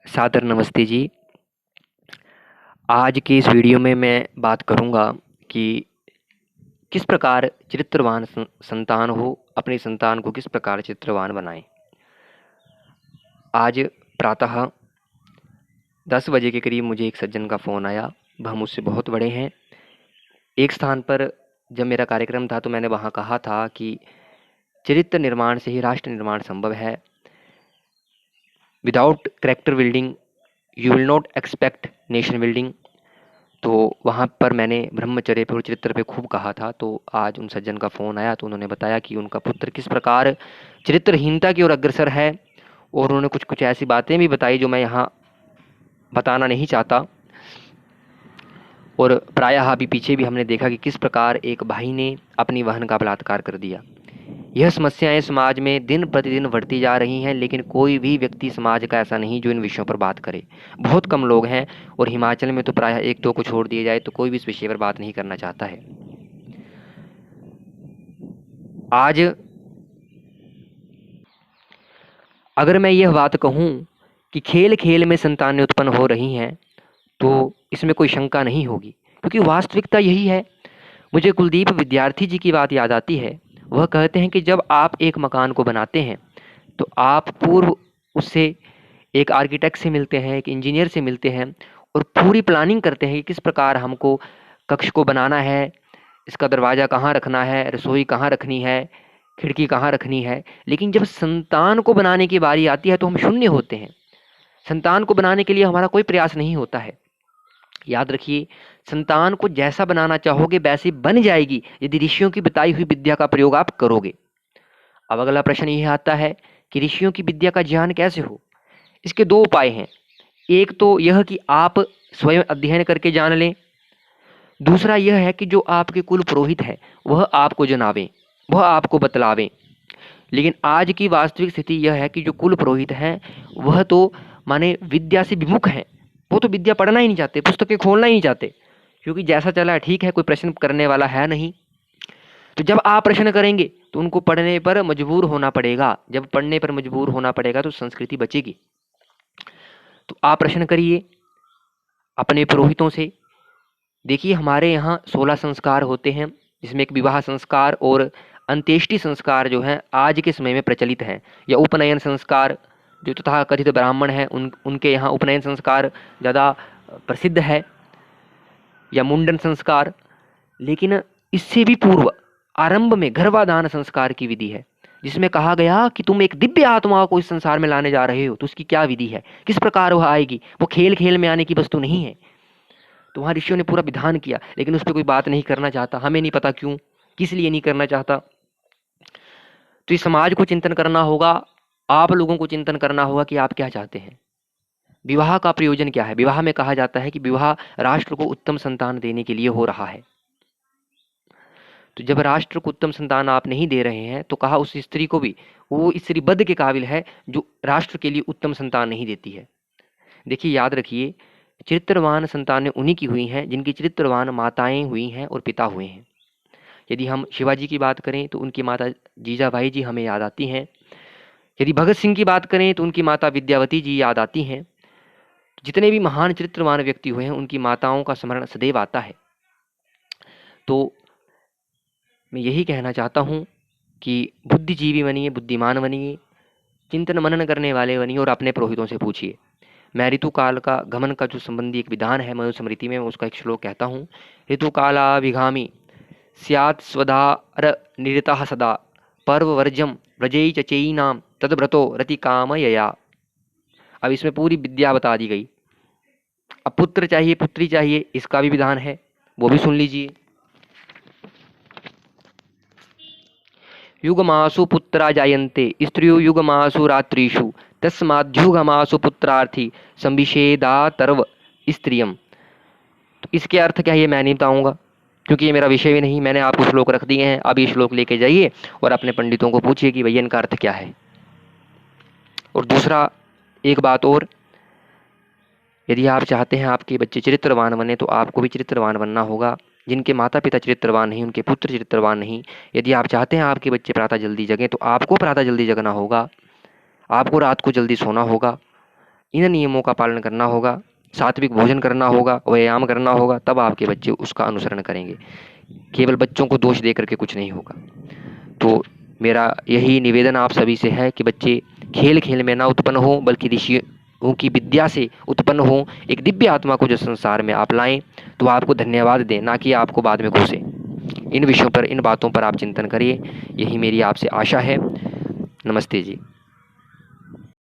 सादर नमस्ते जी। आज की इस वीडियो में मैं बात करूँगा कि किस प्रकार चरित्रवान संतान हो, अपनी संतान को किस प्रकार चरित्रवान बनाएं। आज प्रातः 10 बजे के करीब मुझे एक सज्जन का फ़ोन आया। वह मुझसे बहुत बड़े हैं। एक स्थान पर जब मेरा कार्यक्रम था तो मैंने वहाँ कहा था कि चरित्र निर्माण से ही राष्ट्र निर्माण संभव है। Without character building you will not expect nation building. तो वहाँ पर मैंने ब्रह्मचर्य पे और चरित्र पे खूब कहा था। तो आज उन सज्जन का फ़ोन आया तो उन्होंने बताया कि उनका पुत्र किस प्रकार चरित्रहीनता की ओर अग्रसर है, और उन्होंने कुछ कुछ ऐसी बातें भी बताई जो मैं यहाँ बताना नहीं चाहता। और प्रायः अभी पीछे भी हमने देखा कि किस प्रकार एक भाई ने अपनी बहन का बलात्कार कर दिया। यह समस्याएं समाज में दिन प्रतिदिन बढ़ती जा रही हैं, लेकिन कोई भी व्यक्ति समाज का ऐसा नहीं जो इन विषयों पर बात करे। बहुत कम लोग हैं, और हिमाचल में तो प्रायः एक दो को छोड़ दिया जाए तो कोई भी इस विषय पर बात नहीं करना चाहता है। आज अगर मैं यह बात कहूँ कि खेल खेल में संतानें उत्पन्न हो रही हैं, तो इसमें कोई शंका नहीं होगी, क्योंकि वास्तविकता यही है। मुझे कुलदीप विद्यार्थी जी की बात याद आती है। वह कहते हैं कि जब आप एक मकान को बनाते हैं तो आप पूर्व उससे एक आर्किटेक्ट से मिलते हैं, एक इंजीनियर से मिलते हैं, और पूरी प्लानिंग करते हैं कि किस प्रकार हमको कक्ष को बनाना है, इसका दरवाज़ा कहाँ रखना है, रसोई कहाँ रखनी है, खिड़की कहाँ रखनी है। लेकिन जब संतान को बनाने की बारी आती है तो हम शून्य होते हैं। संतान को बनाने के लिए हमारा कोई प्रयास नहीं होता है। याद रखिए, संतान को जैसा बनाना चाहोगे वैसे बन जाएगी यदि ऋषियों की बताई हुई विद्या का प्रयोग आप करोगे। अब अगला प्रश्न यह आता है कि ऋषियों की विद्या का ज्ञान कैसे हो। इसके दो उपाय हैं। एक तो यह कि आप स्वयं अध्ययन करके जान लें। दूसरा यह है कि जो आपके कुल पुरोहित है वह आपको जनावें, वह आपको बतलावें। लेकिन आज की वास्तविक स्थिति यह है कि जो कुल पुरोहित हैं वह तो माने विद्या से विमुख हैं। वो तो विद्या पढ़ना ही नहीं चाहते, पुस्तकें खोलना ही नहीं चाहते, क्योंकि जैसा चला है ठीक है, कोई प्रश्न करने वाला है नहीं। तो जब आप प्रश्न करेंगे तो उनको पढ़ने पर मजबूर होना पड़ेगा। जब पढ़ने पर मजबूर होना पड़ेगा तो संस्कृति बचेगी। तो आप प्रश्न करिए अपने पुरोहितों से। देखिए, हमारे यहाँ 16 संस्कार होते हैं, जिसमें एक विवाह संस्कार और अंत्येष्टि संस्कार जो है आज के समय में प्रचलित हैं, या उपनयन संस्कार जो तथा कथित ब्राह्मण हैं उनके यहाँ उपनयन संस्कार ज़्यादा प्रसिद्ध है, या मुंडन संस्कार। लेकिन इससे भी पूर्व आरंभ में गर्भाधान संस्कार की विधि है, जिसमें कहा गया कि तुम एक दिव्य आत्मा को इस संसार में लाने जा रहे हो, तो उसकी क्या विधि है, किस प्रकार वह आएगी। वो खेल खेल में आने की वस्तु नहीं है। तो वहाँ ऋषियों ने पूरा विधान किया, लेकिन उस पर कोई बात नहीं करना चाहता। हमें नहीं पता क्यों, किस लिए नहीं करना चाहता। तो इस समाज को चिंतन करना होगा, आप लोगों को चिंतन करना होगा कि आप क्या चाहते हैं। विवाह का प्रयोजन क्या है। विवाह में कहा जाता है कि विवाह राष्ट्र को उत्तम संतान देने के लिए हो रहा है। तो जब राष्ट्र को उत्तम संतान आप नहीं दे रहे हैं तो कहा उस स्त्री को भी वो स्त्री बद्ध के काबिल है जो राष्ट्र के लिए उत्तम संतान नहीं देती है। देखिए, याद रखिए, चरित्रवान संतानें उन्हीं की हुई हैं जिनकी चरित्रवान माताएं हुई हैं और पिता हुए हैं। यदि हम शिवाजी की बात करें तो उनकी माता जीजाबाई जी हमें याद आती हैं। यदि भगत सिंह की बात करें तो उनकी माता विद्यावती जी याद आती हैं। जितने भी महान चरित्रवान व्यक्ति हुए हैं उनकी माताओं का स्मरण सदैव आता है। तो मैं यही कहना चाहता हूँ कि बुद्धिजीवी बनिए, बुद्धिमान बनिए, चिंतन मनन करने वाले बनिए, और अपने पुरोहितों से पूछिए। मैं ऋतुकाल का गमन का जो संबंधी एक विधान है मनुस्मृति में, मैं उसका एक श्लोक कहता हूँ। ऋतुकालाभिगामी स्यात् स्वधार निरतः सदा पर्ववर्जम व्रजै चचैनाम तद्व्रतो रतिकामयया। अब इसमें पूरी विद्या बता दी गई। अब पुत्र चाहिए, पुत्री चाहिए, इसका भी विधान है, वो भी सुन लीजिए। युगमासु पुत्रा जायन्ते स्त्रियो युगमासु रात्रिषु तस्माद्युगमासु पुत्रार्थी संविषेदातर्व स्त्रियम। तो इसके अर्थ क्या है ये मैं नहीं बताऊंगा, क्योंकि ये मेरा विषय भी नहीं। मैंने आपको श्लोक रख दिए हैं, अब ये श्लोक लेके जाइए और अपने पंडितों को पूछिए कि भैया इनका अर्थ क्या है। और दूसरा, एक बात और, यदि आप चाहते हैं आपके बच्चे चरित्रवान बने तो आपको भी चरित्रवान बनना होगा। जिनके माता पिता चरित्रवान नहीं उनके पुत्र चरित्रवान नहीं। यदि आप चाहते हैं आपके बच्चे प्रातः जल्दी जगें तो आपको प्रातः जल्दी जगना होगा, आपको रात को जल्दी सोना होगा। इन नियमों का पालन करना होगा, सात्विक भोजन करना होगा, व्यायाम करना होगा, तब आपके बच्चे उसका अनुसरण करेंगे। केवल बच्चों को दोष दे करके कुछ नहीं होगा। तो मेरा यही निवेदन आप सभी से है कि बच्चे खेल खेल में ना उत्पन्न हो, बल्कि ऋषियों की विद्या से उत्पन्न हो। एक दिव्य आत्मा को जो संसार में आप लाएं, तो आपको धन्यवाद दें, ना कि आपको बाद में कोसे। इन विषयों पर, इन बातों पर आप चिंतन करिए, यही मेरी आपसे आशा है। नमस्ते जी।